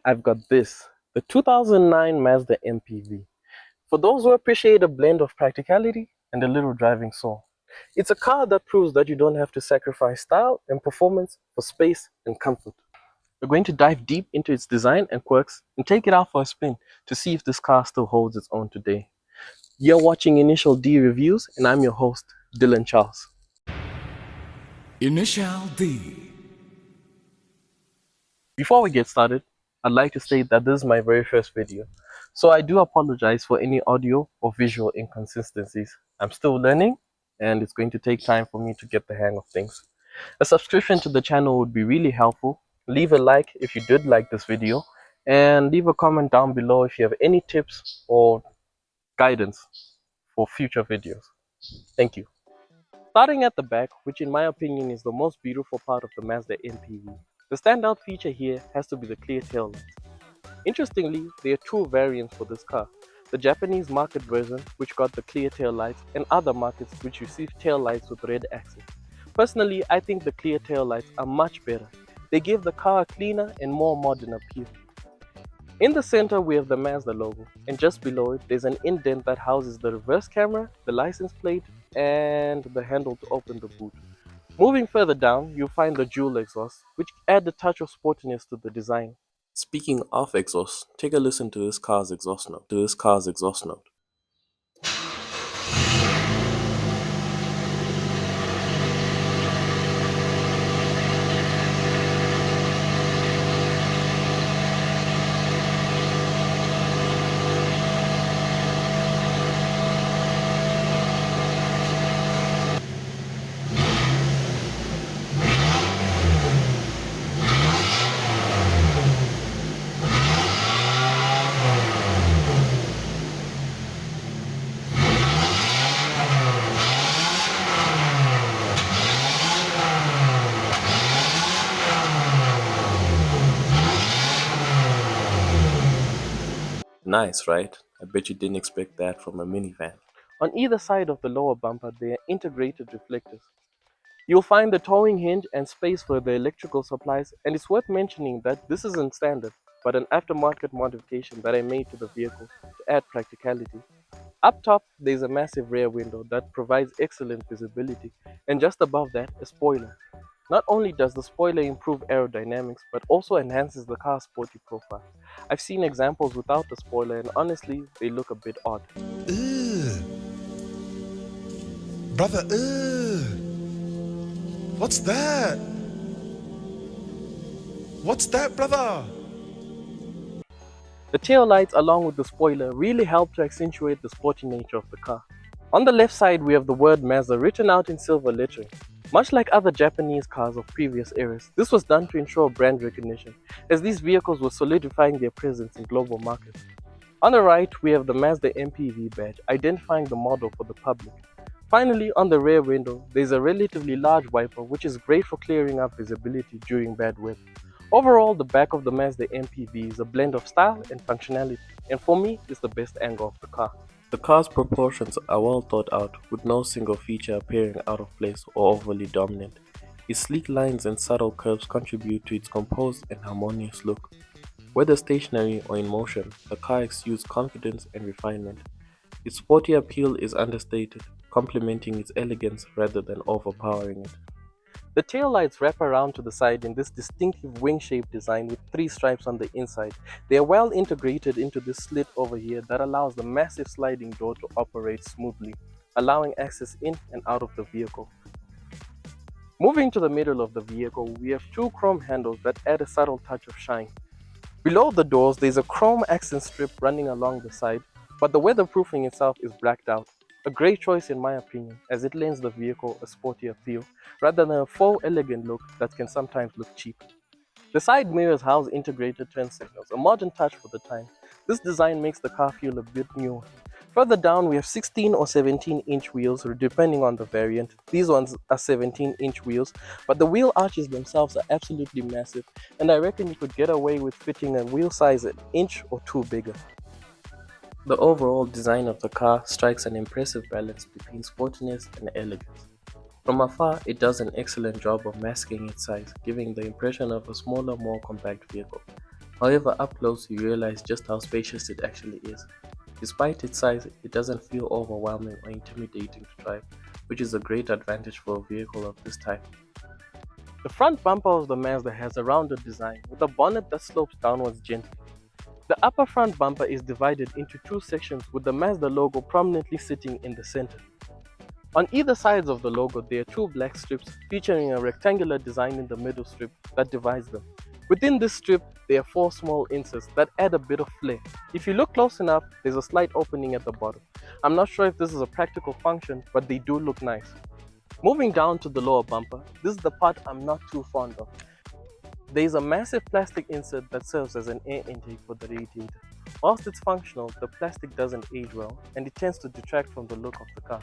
I've got this, the 2009 Mazda MPV. For those who appreciate a blend of practicality and a little driving soul. It's a car that proves that you don't have to sacrifice style and performance for space and comfort. We're going to dive deep into its design and quirks and take it out for a spin to see if this car still holds its own today. You're watching Initial D Reviews, and I'm your host, Dylan Charles. Initial D. Before we get started, I'd like to state that this is my very first video, so I do apologize for any audio or visual inconsistencies. I'm still learning, and it's going to take time for me to get the hang of things. A subscription to the channel would be really helpful. Leave a like if you did like this video, and leave a comment down below if you have any tips or guidance for future videos. Thank you. Starting at the back, which in my opinion is the most beautiful part of the Mazda MPV, the standout feature here has to be the clear tail lights. Interestingly, there are two variants for this car. The Japanese market version, which got the clear tail lights, and other markets which receive tail lights with red accents. Personally, I think the clear tail lights are much better. They give the car a cleaner and more modern appeal. In the center we have the Mazda logo, and just below it there's an indent that houses the reverse camera, the license plate, and the handle to open the boot. Moving further down, you'll find the dual exhaust, which add a touch of sportiness to the design. Speaking of exhaust, take a listen to this car's exhaust note. Nice, right? I bet you didn't expect that from a minivan. On either side of the lower bumper, there are integrated reflectors. You'll find the towing hinge and space for the electrical supplies, and it's worth mentioning that this isn't standard, but an aftermarket modification that I made to the vehicle to add practicality. Up top, there's a massive rear window that provides excellent visibility, and just above that, a spoiler. Not only does the spoiler improve aerodynamics, but also enhances the car's sporty profile. I've seen examples without the spoiler, and honestly, they look a bit odd. Ugh. Brother, ugh. What's that? What's that, brother? The tail lights along with the spoiler really help to accentuate the sporty nature of the car. On the left side we have the word Mazda written out in silver lettering. Much like other Japanese cars of previous eras, this was done to ensure brand recognition, as these vehicles were solidifying their presence in global markets. On the right we have the Mazda MPV badge identifying the model for the public. Finally, on the rear window, there is a relatively large wiper which is great for clearing up visibility during bad weather. Overall, the back of the Mazda MPV is a blend of style and functionality, and for me, it's the best angle of the car. The car's proportions are well thought out, with no single feature appearing out of place or overly dominant. Its sleek lines and subtle curves contribute to its composed and harmonious look. Whether stationary or in motion, the car exudes confidence and refinement. Its sporty appeal is understated, complementing its elegance rather than overpowering it. The taillights wrap around to the side in this distinctive wing-shaped design with three stripes on the inside. They are well integrated into this slit over here that allows the massive sliding door to operate smoothly, allowing access in and out of the vehicle. Moving to the middle of the vehicle, we have two chrome handles that add a subtle touch of shine. Below the doors, there is a chrome accent strip running along the side, but the weatherproofing itself is blacked out. A great choice in my opinion, as it lends the vehicle a sporty appeal, rather than a faux elegant look that can sometimes look cheap. The side mirrors house integrated turn signals, a modern touch for the time. This design makes the car feel a bit newer. Further down we have 16 or 17-inch wheels depending on the variant. These ones are 17-inch wheels, but the wheel arches themselves are absolutely massive, and I reckon you could get away with fitting a wheel size an inch or two bigger. The overall design of the car strikes an impressive balance between sportiness and elegance. From afar, it does an excellent job of masking its size, giving the impression of a smaller, more compact vehicle. However, up close you realize just how spacious it actually is. Despite its size, it doesn't feel overwhelming or intimidating to drive, which is a great advantage for a vehicle of this type. The front bumper of the Mazda has a rounded design with a bonnet that slopes downwards gently. The upper front bumper is divided into two sections with the Mazda logo prominently sitting in the center. On either sides of the logo, there are two black strips featuring a rectangular design in the middle strip that divides them. Within this strip, there are four small inserts that add a bit of flair. If you look close enough, there's a slight opening at the bottom. I'm not sure if this is a practical function, but they do look nice. Moving down to the lower bumper, this is the part I'm not too fond of. There is a massive plastic insert that serves as an air intake for the radiator. Whilst it's functional, the plastic doesn't age well and it tends to detract from the look of the car.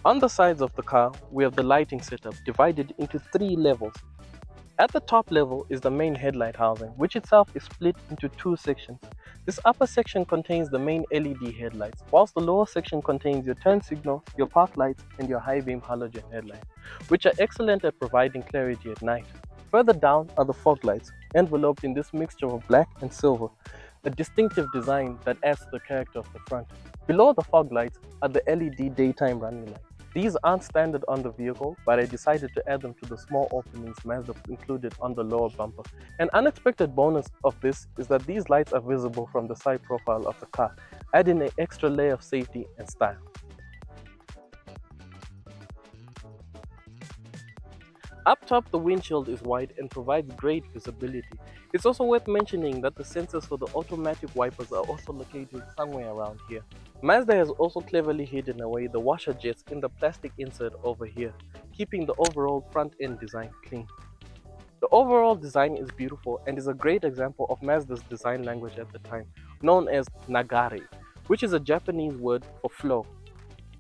On the sides of the car, we have the lighting setup divided into three levels. At the top level is the main headlight housing, which itself is split into two sections. This upper section contains the main LED headlights, whilst the lower section contains your turn signal, your park lights, and your high beam halogen headlights, which are excellent at providing clarity at night. Further down are the fog lights, enveloped in this mixture of black and silver, a distinctive design that adds to the character of the front. Below the fog lights are the LED daytime running lights. These aren't standard on the vehicle, but I decided to add them to the small openings Mazda included on the lower bumper. An unexpected bonus of this is that these lights are visible from the side profile of the car, adding an extra layer of safety and style. Up top, the windshield is wide and provides great visibility. It's also worth mentioning that the sensors for the automatic wipers are also located somewhere around here. Mazda has also cleverly hidden away the washer jets in the plastic insert over here, keeping the overall front end design clean. The overall design is beautiful and is a great example of Mazda's design language at the time, known as Nagare, which is a Japanese word for flow.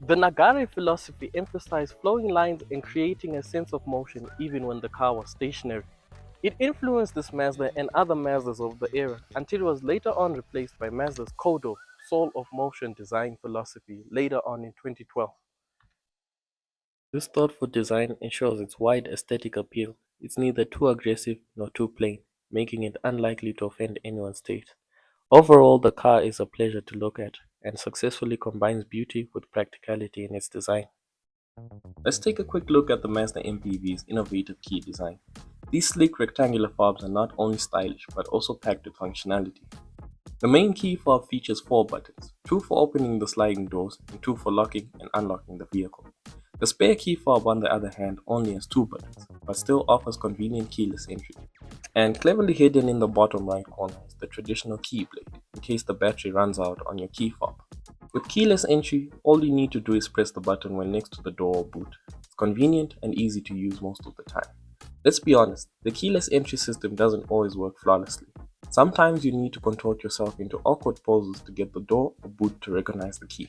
The Nagare philosophy emphasized flowing lines and creating a sense of motion even when the car was stationary. It influenced this Mazda and other Mazdas of the era until it was later on replaced by Mazda's Kodo, Soul of Motion design philosophy, later on in 2012. This thoughtful design ensures its wide aesthetic appeal. It's neither too aggressive nor too plain, making it unlikely to offend anyone's taste. Overall, the car is a pleasure to look at and successfully combines beauty with practicality in its design. Let's take a quick look at the Mazda MPV's innovative key design. These sleek rectangular fobs are not only stylish but also packed with functionality. The main key fob features four buttons, two for opening the sliding doors and two for locking and unlocking the vehicle. The spare key fob, on the other hand, only has two buttons, but still offers convenient keyless entry. And cleverly hidden in the bottom right corner is the traditional key blade, in case the battery runs out on your key fob. With keyless entry, all you need to do is press the button when next to the door or boot. It's convenient and easy to use most of the time. Let's be honest, the keyless entry system doesn't always work flawlessly. Sometimes you need to contort yourself into awkward poses to get the door or boot to recognize the key.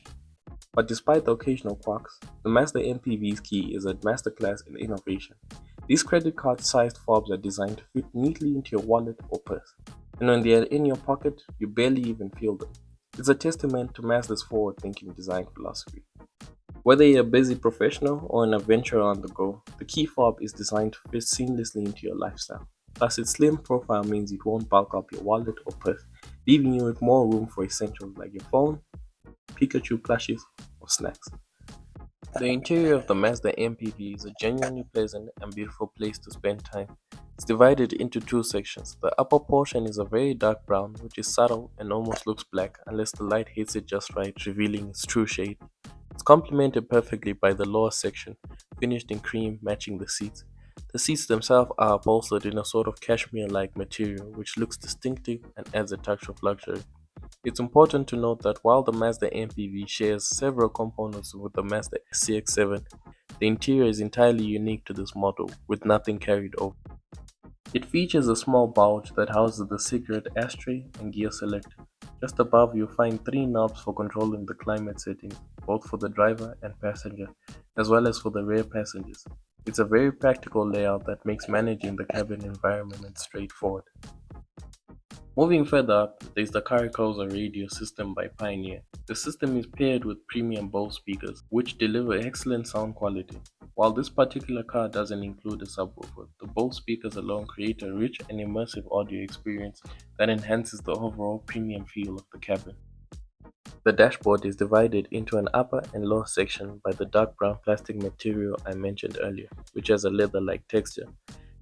But despite the occasional quirks, the Mazda MPV's key is a masterclass in innovation. These credit card sized fobs are designed to fit neatly into your wallet or purse, and when they are in your pocket, you barely even feel them. It's a testament to Mazda's forward thinking design philosophy. Whether you're a busy professional or an adventurer on the go, the key fob is designed to fit seamlessly into your lifestyle. Plus, its slim profile means it won't bulk up your wallet or purse, leaving you with more room for essentials like your phone, Pikachu plushies, or snacks. The interior of the Mazda MPV is a genuinely pleasant and beautiful place to spend time. It's divided into two sections. The upper portion is a very dark brown, which is subtle and almost looks black unless the light hits it just right, revealing its true shade. It's complemented perfectly by the lower section, finished in cream, matching the seats. The seats themselves are upholstered in a sort of cashmere like material, which looks distinctive and adds a touch of luxury. It's important to note that while the Mazda MPV shares several components with the Mazda CX-7, the interior is entirely unique to this model, with nothing carried over. It features a small pouch that houses the cigarette ashtray and gear selector. Just above, you'll find three knobs for controlling the climate settings, both for the driver and passenger, as well as for the rear passengers. It's a very practical layout that makes managing the cabin environment straightforward. Moving further up, there is the Caricosa radio system by Pioneer. The system is paired with premium Bose speakers, which deliver excellent sound quality. While this particular car doesn't include a subwoofer, the Bose speakers alone create a rich and immersive audio experience that enhances the overall premium feel of the cabin. The dashboard is divided into an upper and lower section by the dark brown plastic material I mentioned earlier, which has a leather-like texture.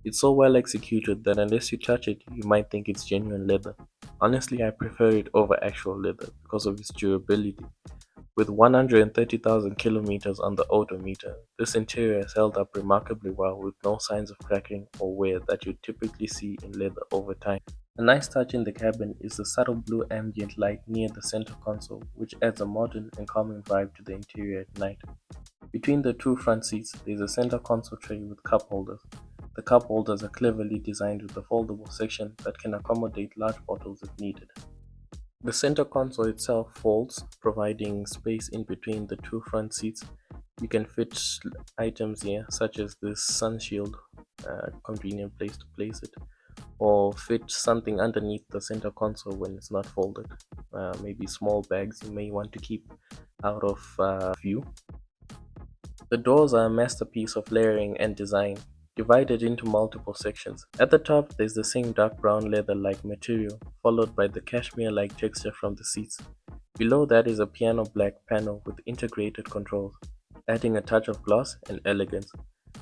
It's so well executed that unless you touch it, you might think it's genuine leather. Honestly, I prefer it over actual leather because of its durability. With 130,000 kilometers on the odometer, this interior has held up remarkably well with no signs of cracking or wear that you typically see in leather over time. A nice touch in the cabin is the subtle blue ambient light near the center console, which adds a modern and calming vibe to the interior at night. Between the two front seats, there is a center console tray with cup holders. The cup holders are cleverly designed with a foldable section that can accommodate large bottles if needed. The center console itself folds, providing space in between the two front seats. You can fit items here, such as this sun shield, convenient place to place it, or fit something underneath the center console when it's not folded. Maybe small bags you may want to keep out of view. The doors are a masterpiece of layering and design, divided into multiple sections. At the top, there's the same dark brown leather-like material, followed by the cashmere-like texture from the seats. Below that is a piano black panel with integrated controls, adding a touch of gloss and elegance.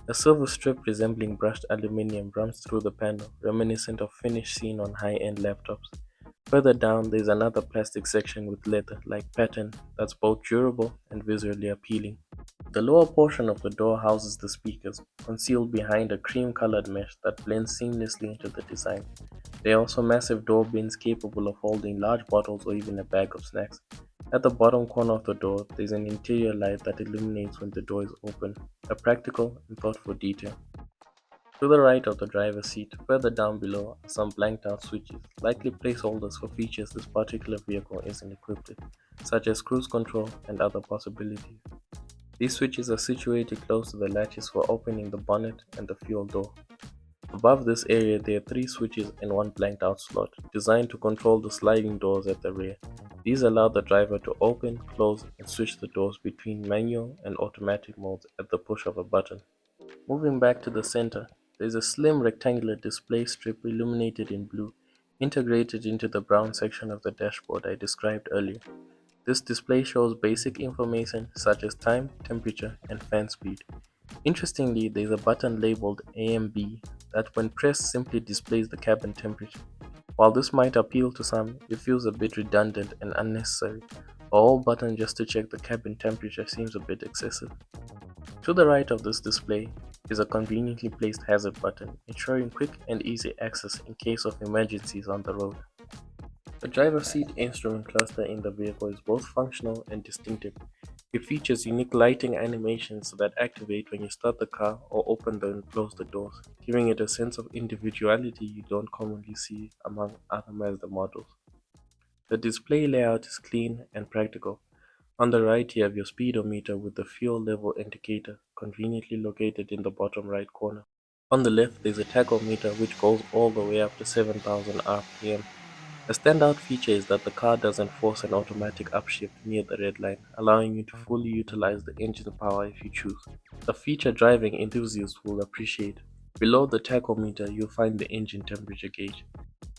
A silver strip resembling brushed aluminium runs through the panel, reminiscent of finish seen on high-end laptops. Further down, there's another plastic section with leather-like pattern that's both durable and visually appealing. The lower portion of the door houses the speakers, concealed behind a cream-colored mesh that blends seamlessly into the design. There are also massive door bins capable of holding large bottles or even a bag of snacks. At the bottom corner of the door, there is an interior light that illuminates when the door is open, a practical and thoughtful detail. To the right of the driver's seat, further down below, are some blanked out switches, likely placeholders for features this particular vehicle isn't equipped with, such as cruise control and other possibilities. These switches are situated close to the latches for opening the bonnet and the fuel door. Above this area, there are three switches and one blanked out slot, designed to control the sliding doors at the rear. These allow the driver to open, close, and switch the doors between manual and automatic modes at the push of a button. Moving back to the center, there is a slim rectangular display strip illuminated in blue, integrated into the brown section of the dashboard I described earlier. This display shows basic information such as time, temperature, and fan speed. Interestingly, there is a button labeled AMB that, when pressed, simply displays the cabin temperature. While this might appeal to some, it feels a bit redundant and unnecessary. A whole button just to check the cabin temperature seems a bit excessive. To the right of this display is a conveniently placed hazard button, ensuring quick and easy access in case of emergencies on the road. The driver's seat instrument cluster in the vehicle is both functional and distinctive. It features unique lighting animations that activate when you start the car or open and close the doors, giving it a sense of individuality you don't commonly see among other Mazda models. The display layout is clean and practical. On the right, you have your speedometer with the fuel level indicator conveniently located in the bottom right corner. On the left, there's a tachometer which goes all the way up to 7,000 RPM. A standout feature is that the car doesn't force an automatic upshift near the red line, allowing you to fully utilize the engine power if you choose. A feature driving enthusiasts will appreciate. Below the tachometer, you'll find the engine temperature gauge.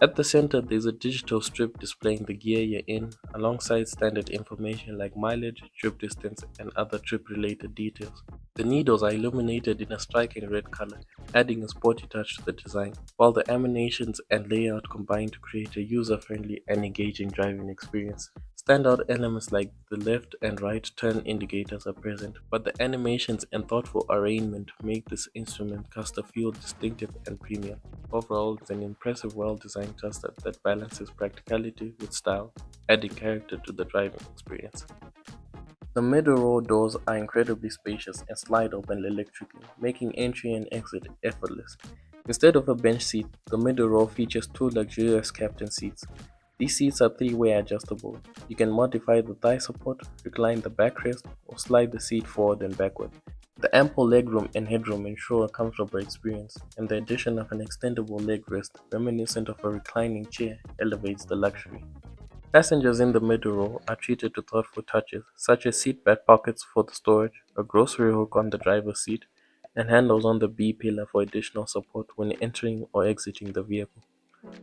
At the center, there's a digital strip displaying the gear you're in, alongside standard information like mileage, trip distance, and other trip-related details. The needles are illuminated in a striking red color, adding a sporty touch to the design, while the animations and layout combine to create a user-friendly and engaging driving experience. Standout elements like the left and right turn indicators are present, but the animations and thoughtful arrangement make this instrument cluster feel distinctive and premium. Overall, it's an impressive, well-designed cluster that balances practicality with style, adding character to the driving experience. The middle row doors are incredibly spacious and slide open electrically, making entry and exit effortless. Instead of a bench seat, the middle row features two luxurious captain seats. These seats are three-way adjustable. You can modify the thigh support, recline the backrest, or slide the seat forward and backward. The ample legroom and headroom ensure a comfortable experience, and the addition of an extendable leg rest, reminiscent of a reclining chair, elevates the luxury. Passengers in the middle row are treated to thoughtful touches, such as seat back pockets for the storage, a grocery hook on the driver's seat, and handles on the B pillar for additional support when entering or exiting the vehicle.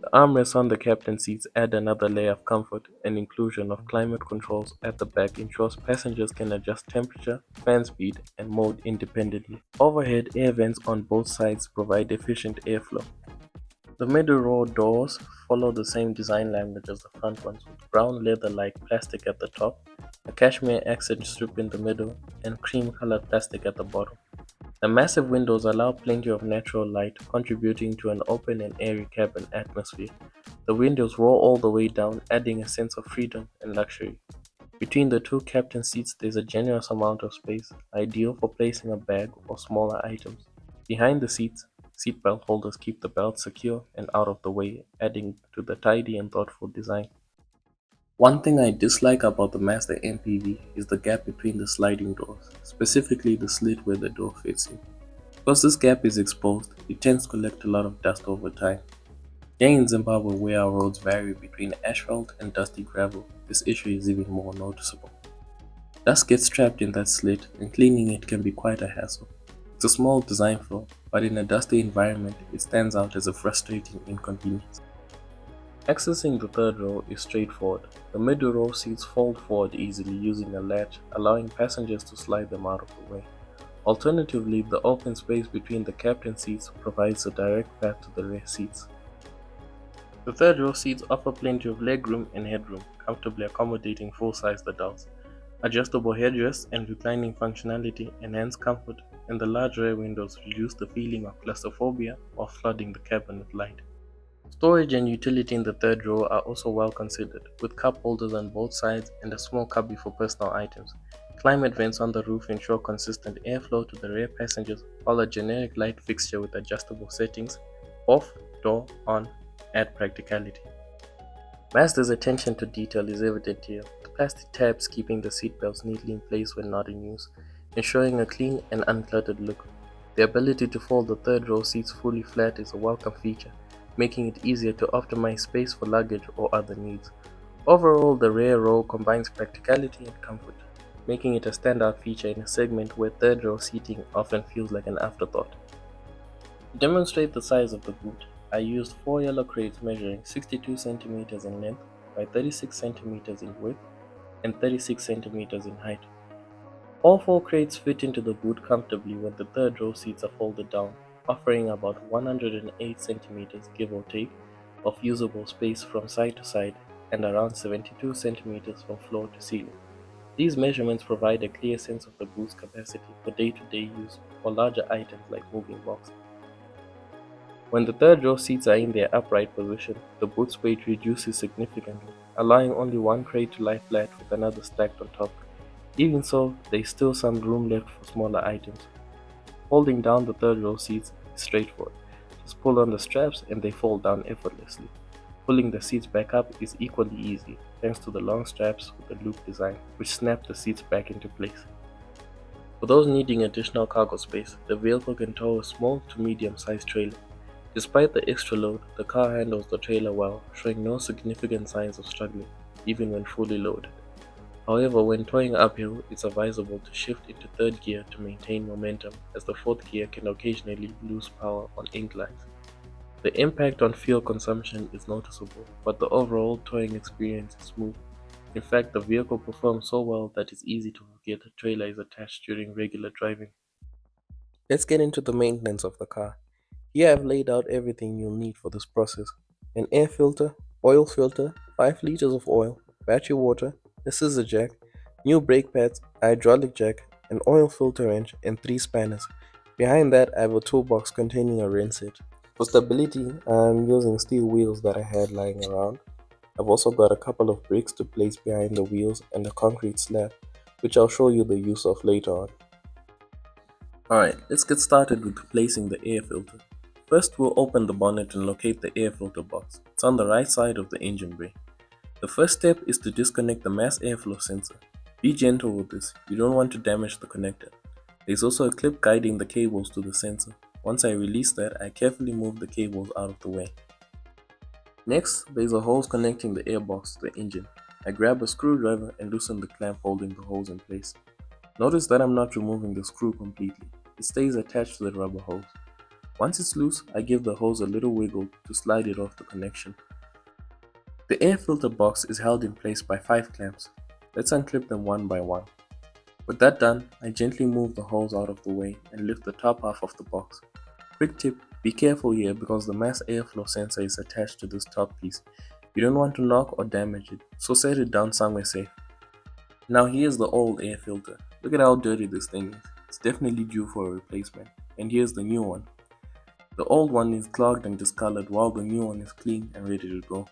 The armrests on the captain seats add another layer of comfort, and inclusion of climate controls at the back ensures passengers can adjust temperature, fan speed, and mode independently. Overhead air vents on both sides provide efficient airflow. The middle row doors follow the same design language as the front ones, with brown leather-like plastic at the top, a cashmere accent strip in the middle, and cream-colored plastic at the bottom. The massive windows allow plenty of natural light, contributing to an open and airy cabin atmosphere. The windows roll all the way down, adding a sense of freedom and luxury. Between the two captain seats, there's a generous amount of space, ideal for placing a bag or smaller items. Behind the seats, seatbelt holders keep the belts secure and out of the way, adding to the tidy and thoughtful design. One thing I dislike about the Mazda MPV is the gap between the sliding doors, specifically the slit where the door fits in. Because this gap is exposed, it tends to collect a lot of dust over time. Here in Zimbabwe, where our roads vary between asphalt and dusty gravel, this issue is even more noticeable. Dust gets trapped in that slit, and cleaning it can be quite a hassle. It's a small design flaw, but in a dusty environment, it stands out as a frustrating inconvenience. Accessing the third row is straightforward. The middle row seats fold forward easily using a latch, allowing passengers to slide them out of the way. Alternatively, the open space between the captain seats provides a direct path to the rear seats. The third row seats offer plenty of legroom and headroom, comfortably accommodating full-sized adults. Adjustable headrests and reclining functionality enhance comfort, and the large rear windows reduce the feeling of claustrophobia or flooding the cabin with light. Storage and utility in the third row are also well considered, with cup holders on both sides and a small cubby for personal items. Climate vents on the roof ensure consistent airflow to the rear passengers, while a generic light fixture with adjustable settings, off, door, on, add practicality. Mazda's attention to detail is evident here, with plastic tabs keeping the seatbelts neatly in place when not in use, ensuring a clean and uncluttered look. The ability to fold the third row seats fully flat is a welcome feature, making it easier to optimize space for luggage or other needs. Overall, the rear row combines practicality and comfort, making it a standout feature in a segment where third row seating often feels like an afterthought. To demonstrate the size of the boot, I used 4 yellow crates measuring 62 centimeters in length by 36 centimeters in width and 36 centimeters in height. All 4 crates fit into the boot comfortably when the third row seats are folded down, offering about 108 centimeters give or take of usable space from side to side and around 72 centimeters from floor to ceiling. These measurements provide a clear sense of the boot's capacity for day-to-day use or larger items like moving boxes. When the third row seats are in their upright position, the boot's weight reduces significantly, allowing only one crate to lie flat with another stacked on top. Even so, there is still some room left for smaller items. Holding down the third row seats is straightforward. Just pull on the straps and they fold down effortlessly. Pulling the seats back up is equally easy, thanks to the long straps with the loop design, which snap the seats back into place. For those needing additional cargo space, the vehicle can tow a small to medium-sized trailer. Despite the extra load, the car handles the trailer well, showing no significant signs of struggling, even when fully loaded. However, when towing uphill, it's advisable to shift into third gear to maintain momentum, as the fourth gear can occasionally lose power on inclines. The impact on fuel consumption is noticeable, but the overall towing experience is smooth. In fact, the vehicle performs so well that it's easy to forget a trailer is attached during regular driving. Let's get into the maintenance of the car. Here I've laid out everything you'll need for this process: an air filter, oil filter, 5 liters of oil, battery water, a scissor jack, new brake pads, a hydraulic jack, an oil filter wrench, and 3 spanners. Behind that, I have a toolbox containing a wrench set. For stability, I'm using steel wheels that I had lying around. I've also got a couple of bricks to place behind the wheels and a concrete slab, which I'll show you the use of later on. Alright, let's get started with replacing the air filter. First, we'll open the bonnet and locate the air filter box. It's on the right side of the engine bay. The first step is to disconnect the mass airflow sensor. Be gentle with this, you don't want to damage the connector. There's also a clip guiding the cables to the sensor. Once I release that, I carefully move the cables out of the way. Next, there's a hose connecting the airbox to the engine. I grab a screwdriver and loosen the clamp holding the hose in place. Notice that I'm not removing the screw completely. it stays attached to the rubber hose. Once it's loose, I give the hose a little wiggle to slide it off the connection. The air filter box is held in place by 5 clamps. Let's unclip them one by one. With that done, I gently move the hose out of the way and lift the top half of the box. Quick tip, be careful here because the mass airflow sensor is attached to this top piece. You don't want to knock or damage it, so set it down somewhere safe. Now here's the old air filter. Look at how dirty this thing is. It's definitely due for a replacement. And here's the new one. The old one is clogged and discolored while the new one is clean and ready to go.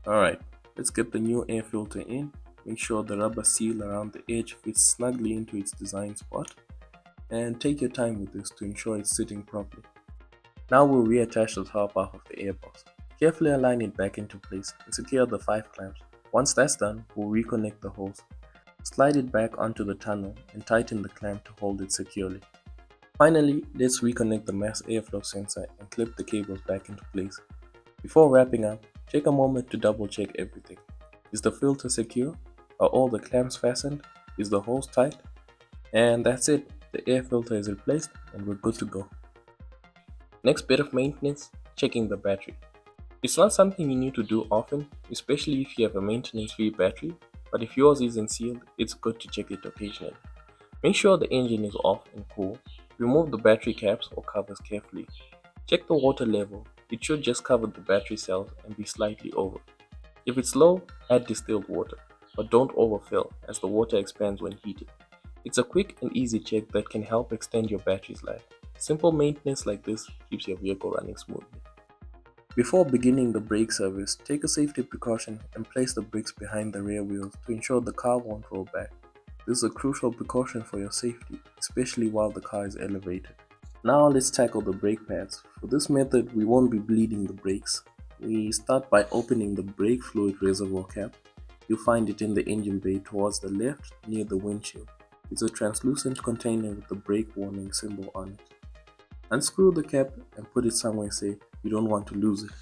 Alright, let's get the new air filter in. Make sure the rubber seal around the edge fits snugly into its design spot. And take your time with this to ensure it's sitting properly. Now we'll reattach the top half of the airbox. Carefully align it back into place and secure the 5 clamps. Once that's done, we'll reconnect the hose. Slide it back onto the tunnel and tighten the clamp to hold it securely. Finally, let's reconnect the mass airflow sensor and clip the cables back into place. Before wrapping up, take a moment to double check everything. Is the filter secure? Are all the clamps fastened? Is the hose tight? And that's it. The air filter is replaced and we're good to go. Next bit of maintenance, checking the battery. It's not something you need to do often, especially if you have a maintenance-free battery, but if yours isn't sealed, it's good to check it occasionally. Make sure the engine is off and cool. Remove the battery caps or covers carefully. Check the water level. It should just cover the battery cells and be slightly over. If it's low, add distilled water, but don't overfill as the water expands when heated. It's a quick and easy check that can help extend your battery's life. Simple maintenance like this keeps your vehicle running smoothly. Before beginning the brake service, take a safety precaution and place the brakes behind the rear wheels to ensure the car won't roll back. This is a crucial precaution for your safety, especially while the car is elevated. Now let's tackle the brake pads. For this method, we won't be bleeding the brakes. We start by opening the brake fluid reservoir cap. You'll find it in the engine bay towards the left near the windshield. It's a translucent container with the brake warning symbol on it. Unscrew the cap and put it somewhere safe. You don't want to lose it.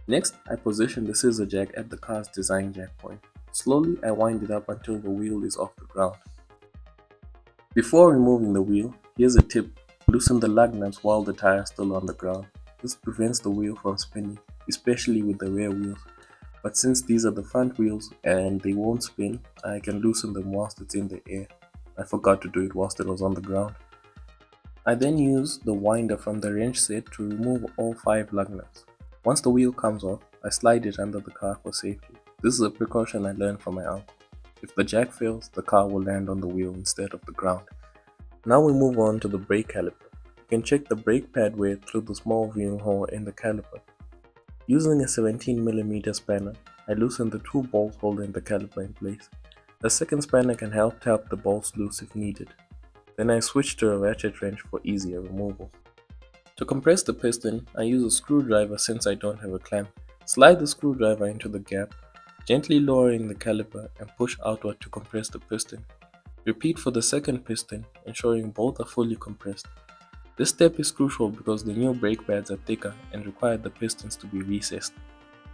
Next, I position the scissor jack at the car's design jack point. Slowly, I wind it up until the wheel is off the ground. Before removing the wheel, here's a tip. Loosen the lug nuts while the tire is still on the ground. This prevents the wheel from spinning, especially with the rear wheels. But since these are the front wheels and they won't spin, I can loosen them whilst it's in the air. I forgot to do it whilst it was on the ground. I then use the winder from the wrench set to remove all 5 lug nuts. Once the wheel comes off, I slide it under the car for safety. This is a precaution I learned from my uncle. If the jack fails, the car will land on the wheel instead of the ground. Now we move on to the brake caliper. You can check the brake pad wear through the small viewing hole in the caliper. Using a 17mm spanner, I loosen the 2 bolts holding the caliper in place. A second spanner can help tap the bolts loose if needed. Then I switch to a ratchet wrench for easier removal. To compress the piston, I use a screwdriver since I don't have a clamp. Slide the screwdriver into the gap, gently lowering the caliper and push outward to compress the piston. Repeat for the second piston, ensuring both are fully compressed. This step is crucial because the new brake pads are thicker and require the pistons to be recessed.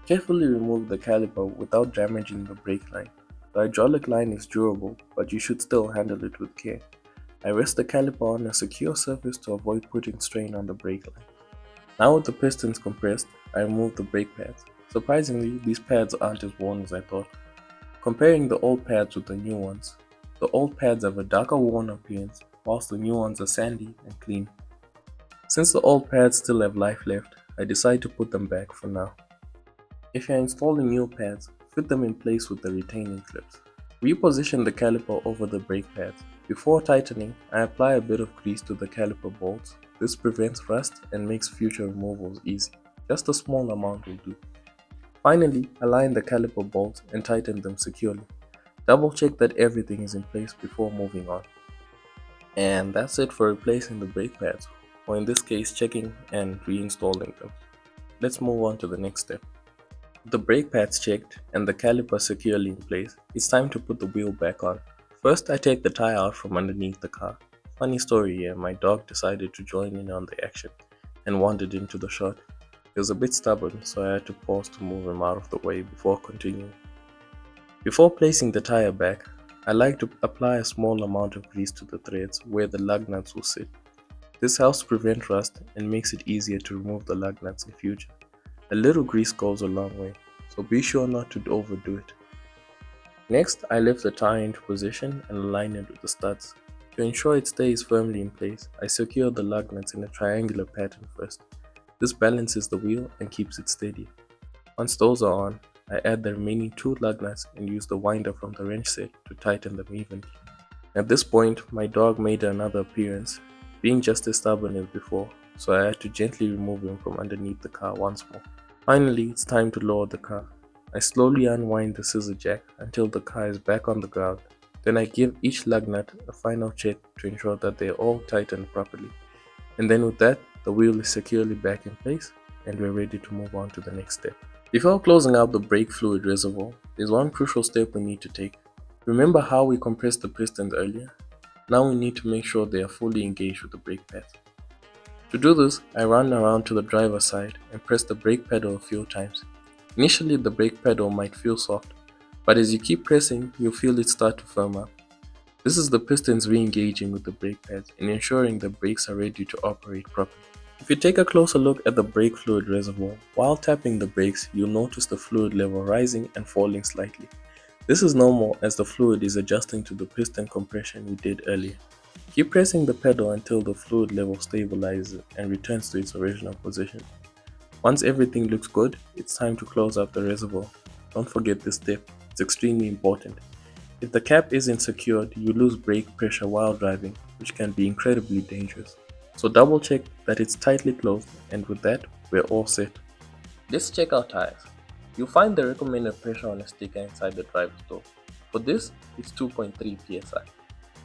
Carefully remove the caliper without damaging the brake line. The hydraulic line is durable, but you should still handle it with care. I rest the caliper on a secure surface to avoid putting strain on the brake line. Now with the pistons compressed, I remove the brake pads. Surprisingly, these pads aren't as worn as I thought. Comparing the old pads with the new ones, the old pads have a darker worn appearance, whilst the new ones are sandy and clean. Since the old pads still have life left, I decide to put them back for now. If you're installing new pads, fit them in place with the retaining clips. Reposition the caliper over the brake pads. Before tightening, I apply a bit of grease to the caliper bolts. This prevents rust and makes future removals easy. Just a small amount will do. Finally, align the caliper bolts and tighten them securely. Double check that everything is in place before moving on. And that's it for replacing the brake pads, or in this case checking and reinstalling them. Let's move on to the next step. With the brake pads checked and the caliper securely in place, it's time to put the wheel back on. First, I take the tire out from underneath the car. Funny story here, my dog decided to join in on the action and wandered into the shot. He was a bit stubborn, so I had to pause to move him out of the way before continuing. Before placing the tire back, I like to apply a small amount of grease to the threads where the lug nuts will sit. This helps prevent rust and makes it easier to remove the lug nuts in future. A little grease goes a long way, so be sure not to overdo it. Next, I lift the tire into position and align it with the studs. To ensure it stays firmly in place, I secure the lug nuts in a triangular pattern first. This balances the wheel and keeps it steady. Once those are on, I add the remaining two lug nuts and use the winder from the wrench set to tighten them evenly. At this point, my dog made another appearance, being just as stubborn as before, so I had to gently remove him from underneath the car once more. Finally, it's time to lower the car. I slowly unwind the scissor jack until the car is back on the ground. Then I give each lug nut a final check to ensure that they are all tightened properly. And then with that, the wheel is securely back in place and we're ready to move on to the next step. Before closing out the brake fluid reservoir, there's one crucial step we need to take. Remember how we compressed the pistons earlier? Now we need to make sure they are fully engaged with the brake pads. To do this, I run around to the driver's side and press the brake pedal a few times. Initially the brake pedal might feel soft, but as you keep pressing, you'll feel it start to firm up. This is the pistons re-engaging with the brake pads and ensuring the brakes are ready to operate properly. If you take a closer look at the brake fluid reservoir, while tapping the brakes, you'll notice the fluid level rising and falling slightly. This is normal as the fluid is adjusting to the piston compression we did earlier. Keep pressing the pedal until the fluid level stabilizes and returns to its original position. Once everything looks good, it's time to close up the reservoir. Don't forget this step, it's extremely important. If the cap isn't secured, you lose brake pressure while driving, which can be incredibly dangerous. So double check that it's tightly closed, and with that, we're all set. Let's check our tires. You'll find the recommended pressure on a sticker inside the driver's door. For this, it's 2.3 psi.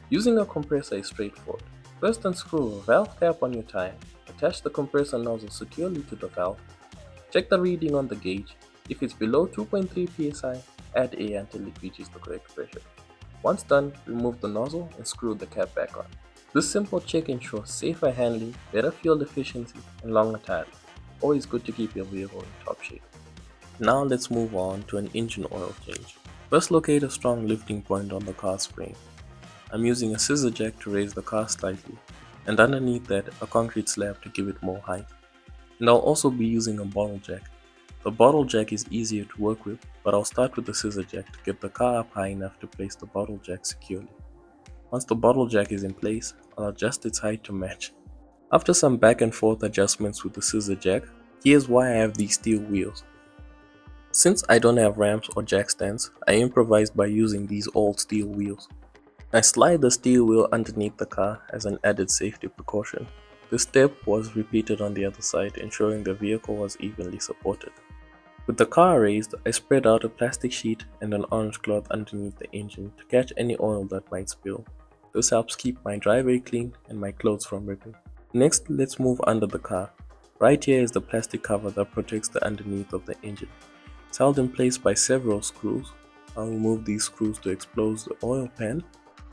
Using a compressor is straightforward. First unscrew a valve cap on your tire, attach the compressor nozzle securely to the valve, check the reading on the gauge. If it's below 2.3 psi, add air until it reaches the correct pressure. Once done, remove the nozzle and screw the cap back on. This simple check ensures safer handling, better fuel efficiency, and longer tire life. Always good to keep your vehicle in top shape. Now let's move on to an engine oil change. First locate a strong lifting point on the car's frame. I'm using a scissor jack to raise the car slightly, and underneath that a concrete slab to give it more height. And I'll also be using a bottle jack. The bottle jack is easier to work with, but I'll start with the scissor jack to get the car up high enough to place the bottle jack securely. Once the bottle jack is in place, I'll adjust its height to match. After some back and forth adjustments with the scissor jack, here's why I have these steel wheels. Since I don't have ramps or jack stands, I improvised by using these old steel wheels. I slide the steel wheel underneath the car as an added safety precaution. This step was repeated on the other side, ensuring the vehicle was evenly supported. With the car raised, I spread out a plastic sheet and an orange cloth underneath the engine to catch any oil that might spill. This helps keep my driveway clean and my clothes from ripping. Next, let's move under the car. Right here is the plastic cover that protects the underneath of the engine. It's held in place by several screws. I'll remove these screws to expose the oil pan.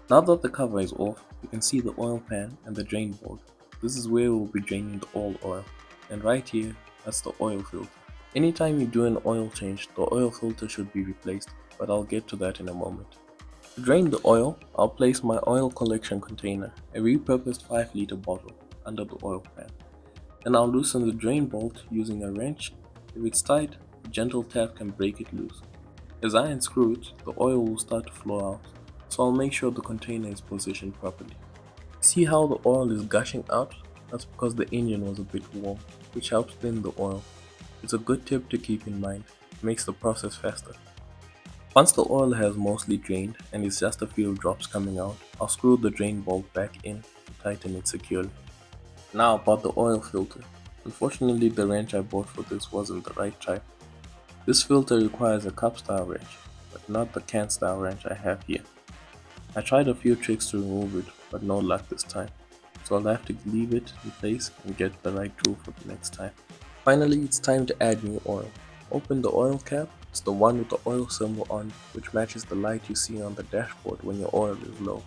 Now that the cover is off, you can see the oil pan and the drain board. This is where we'll be draining the old oil. And right here, that's the oil filter. Anytime you do an oil change, the oil filter should be replaced, but I'll get to that in a moment. To drain the oil, I'll place my oil collection container, a repurposed 5-liter bottle, under the oil pan. Then I'll loosen the drain bolt using a wrench. If it's tight, a gentle tap can break it loose. As I unscrew it, the oil will start to flow out, so I'll make sure the container is positioned properly. See how the oil is gushing out? That's because the engine was a bit warm, which helps thin the oil. It's a good tip to keep in mind, it makes the process faster. Once the oil has mostly drained and it's just a few drops coming out, I'll screw the drain bolt back in to tighten it securely. Now about the oil filter. Unfortunately the wrench I bought for this wasn't the right type. This filter requires a cup style wrench, but not the can style wrench I have here. I tried a few tricks to remove it, but no luck this time, so I'll have to leave it in place and get the right tool for the next time. Finally, it's time to add new oil. Open the oil cap, it's the one with the oil symbol on, which matches the light you see on the dashboard when your oil is low.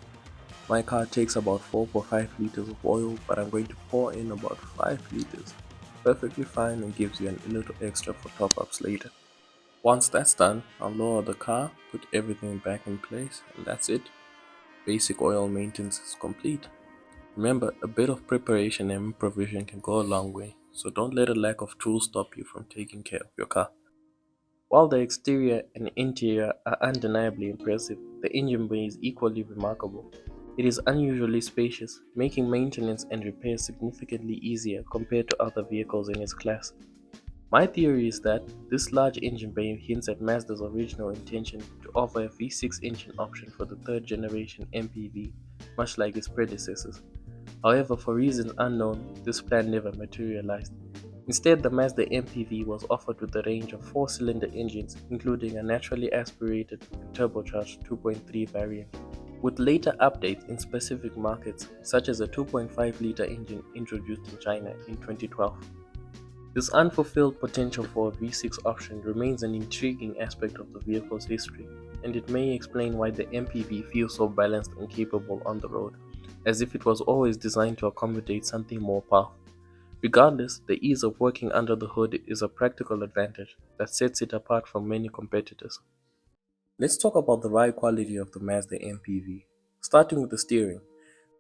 My car takes about 4.5 liters of oil, but I'm going to pour in about 5 liters. Perfectly fine and gives you a little extra for top-ups later. Once that's done, I'll lower the car, put everything back in place, and that's it. Basic oil maintenance is complete. Remember, a bit of preparation and improvisation can go a long way, so don't let a lack of tools stop you from taking care of your car. While the exterior and interior are undeniably impressive, the engine bay is equally remarkable. It is unusually spacious, making maintenance and repairs significantly easier compared to other vehicles in its class. My theory is that this large engine bay hints at Mazda's original intention to offer a V6 engine option for the third generation MPV, much like its predecessors. However, for reasons unknown, this plan never materialized. Instead, the Mazda MPV was offered with a range of four-cylinder engines, including a naturally aspirated and turbocharged 2.3 variant. With later updates in specific markets, such as a 2.5-liter engine introduced in China in 2012. This unfulfilled potential for a V6 option remains an intriguing aspect of the vehicle's history, and it may explain why the MPV feels so balanced and capable on the road, as if it was always designed to accommodate something more powerful. Regardless, the ease of working under the hood is a practical advantage that sets it apart from many competitors. Let's talk about the ride quality of the Mazda MPV. Starting with the steering.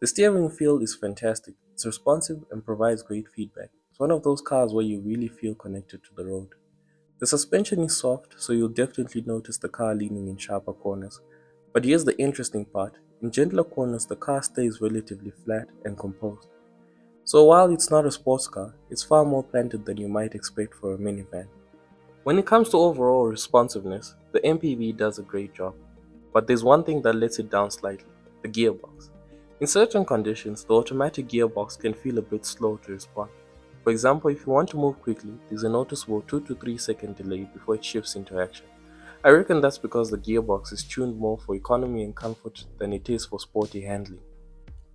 The steering feel is fantastic. It's responsive and provides great feedback. It's one of those cars where you really feel connected to the road. The suspension is soft, so you'll definitely notice the car leaning in sharper corners. But here's the interesting part. In gentler corners, the car stays relatively flat and composed. So while it's not a sports car, it's far more planted than you might expect for a minivan. When it comes to overall responsiveness, the MPV does a great job. But there's one thing that lets it down slightly: the gearbox. In certain conditions, the automatic gearbox can feel a bit slow to respond. For example, if you want to move quickly, there's a noticeable 2 to 3 second delay before it shifts into action. I reckon that's because the gearbox is tuned more for economy and comfort than it is for sporty handling.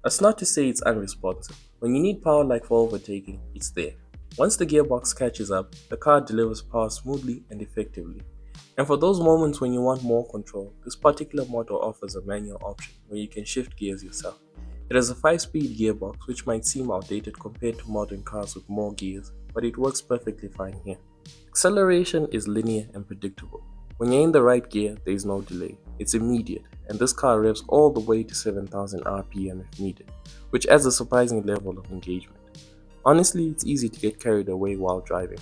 That's not to say it's unresponsive. When you need power like for overtaking, it's there. Once the gearbox catches up, the car delivers power smoothly and effectively. And for those moments when you want more control, this particular model offers a manual option where you can shift gears yourself. It has a 5-speed gearbox, which might seem outdated compared to modern cars with more gears, but it works perfectly fine here. Acceleration is linear and predictable. When you're in the right gear, there is no delay. It's immediate, and this car revs all the way to 7,000 RPM if needed, which adds a surprising level of engagement. Honestly, it's easy to get carried away while driving.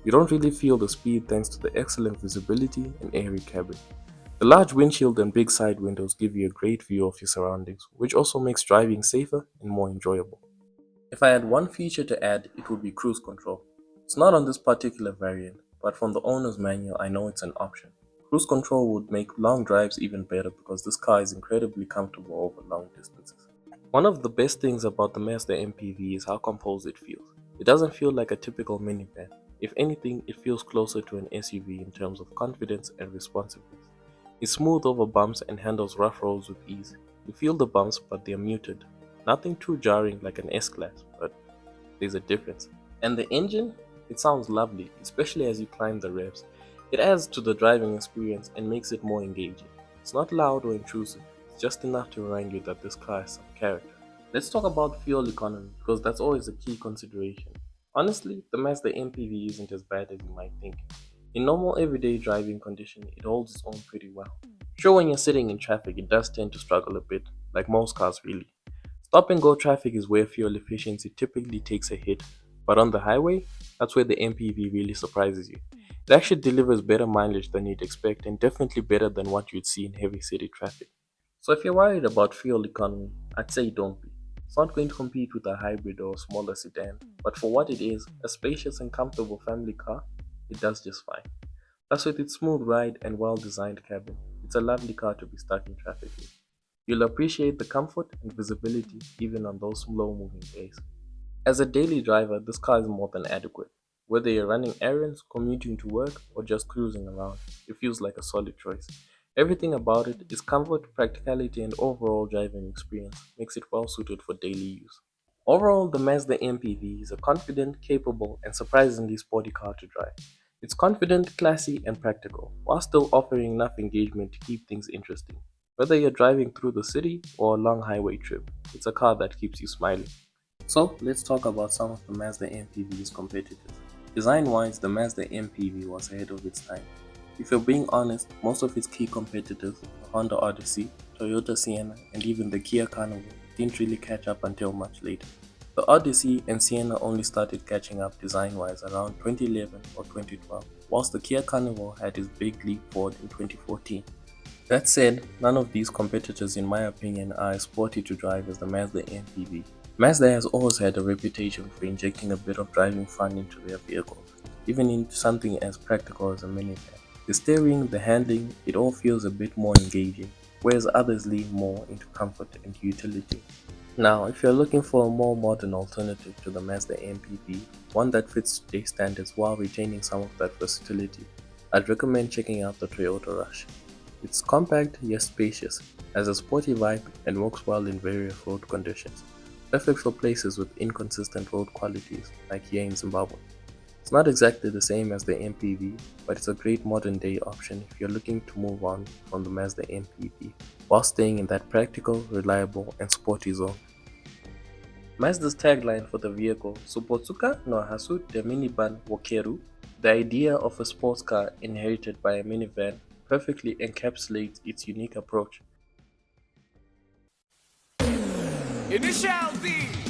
You don't really feel the speed thanks to the excellent visibility and airy cabin. The large windshield and big side windows give you a great view of your surroundings, which also makes driving safer and more enjoyable. If I had one feature to add, it would be cruise control. It's not on this particular variant, but from the owner's manual I know it's an option. Cruise control would make long drives even better because this car is incredibly comfortable over long distances. One of the best things about the Mazda MPV is how composed it feels. It doesn't feel like a typical minivan. If anything, it feels closer to an SUV in terms of confidence and responsiveness. It's smooth over bumps and handles rough roads with ease. You feel the bumps, but they're muted. Nothing too jarring like an S-Class, but there's a difference. And the engine? It sounds lovely, especially as you climb the revs. It adds to the driving experience and makes it more engaging. It's not loud or intrusive, it's just enough to remind you that this car has some character. Let's talk about fuel economy because that's always a key consideration. Honestly, the Mazda MPV isn't as bad as you might think. In normal everyday driving condition, it holds its own pretty well. Sure, when you're sitting in traffic, it does tend to struggle a bit, like most cars really. Stop and go traffic is where fuel efficiency typically takes a hit, but on the highway, that's where the MPV really surprises you. It actually delivers better mileage than you'd expect and definitely better than what you'd see in heavy city traffic. So if you're worried about fuel economy, I'd say don't be. It's not going to compete with a hybrid or smaller sedan, but for what it is, a spacious and comfortable family car, it does just fine. Plus, with its smooth ride and well designed cabin, it's a lovely car to be stuck in traffic with. You'll appreciate the comfort and visibility even on those slow moving days. As a daily driver, this car is more than adequate. Whether you're running errands, commuting to work, or just cruising around, it feels like a solid choice. Everything about it is comfort, practicality, and overall driving experience makes it well suited for daily use. Overall, the Mazda MPV is a confident, capable, and surprisingly sporty car to drive. It's confident, classy, and practical, while still offering enough engagement to keep things interesting. Whether you're driving through the city or a long highway trip, it's a car that keeps you smiling. So, let's talk about some of the Mazda MPV's competitors. Design-wise, the Mazda MPV was ahead of its time. If you're being honest, most of its key competitors, the Honda Odyssey, Toyota Sienna, and even the Kia Carnival, didn't really catch up until much later. The Odyssey and Sienna only started catching up design-wise around 2011 or 2012, whilst the Kia Carnival had its big leap forward in 2014. That said, none of these competitors in my opinion are as sporty to drive as the Mazda MPV. Mazda has always had a reputation for injecting a bit of driving fun into their vehicles, even into something as practical as a minivan. The steering, the handling, it all feels a bit more engaging, whereas others lean more into comfort and utility. Now, if you're looking for a more modern alternative to the Mazda MPV, one that fits today's standards while retaining some of that versatility, I'd recommend checking out the Toyota Rush. It's compact yet spacious, has a sporty vibe, and works well in various road conditions, perfect for places with inconsistent road qualities like here in Zimbabwe. It's not exactly the same as the MPV, but it's a great modern day option if you're looking to move on from the Mazda MPV while staying in that practical, reliable, and sporty zone. Mazda's tagline for the vehicle, Supotsuka no Hasu de Minivan Wokeru, the idea of a sports car inherited by a minivan, perfectly encapsulates its unique approach. Initial D.